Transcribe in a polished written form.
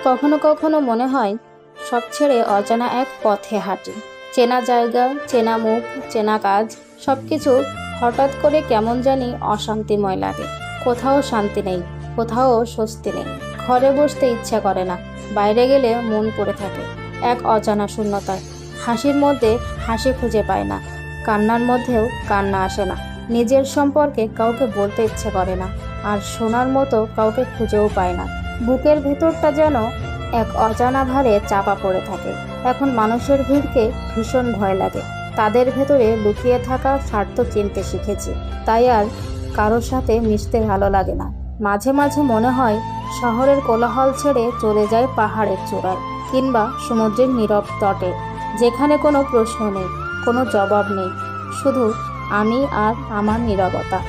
কখনো কখনো মনে হয় সব ছেড়ে অজানা এক পথে হাঁটি। চেনা জায়গা, চেনা মুখ, চেনা কাজ, সব কিছু হঠাৎ করে কেমন জানি অশান্তিময় লাগে। কোথাও শান্তি নেই, কোথাও স্বস্তি নেই। ঘরে বসতে ইচ্ছা করে না, বাইরে গেলে মন পড়ে থাকে এক অজানা শূন্যতায়। হাসির মধ্যে হাসি খুঁজে পায় না, কান্নার মধ্যেও কান্না আসে না। নিজের সম্পর্কে কাউকে বলতে ইচ্ছে করে না, আর শোনার মতো কাউকে খুঁজেও পায় না। বুকের ভেতরটা যেন এক অজানা ভারে চাপা পড়ে থাকে। এখন মানুষের ভিড়কে ভীষণ ভয় লাগে। তাদের ভেতরে লুকিয়ে থাকা স্বার্থ চিনতে শিখেছি, তাই আর কারোর সাথে মিশতে ভালো লাগে না। মাঝে মাঝে মনে হয় শহরের কোলাহল ছেড়ে চলে যায় পাহাড়ের চূড়ায়, কিংবা সমুদ্রের নীরব তটে, যেখানে কোনো প্রশ্ন নেই, কোনো জবাব নেই, শুধু আমি আর আমার নীরবতা।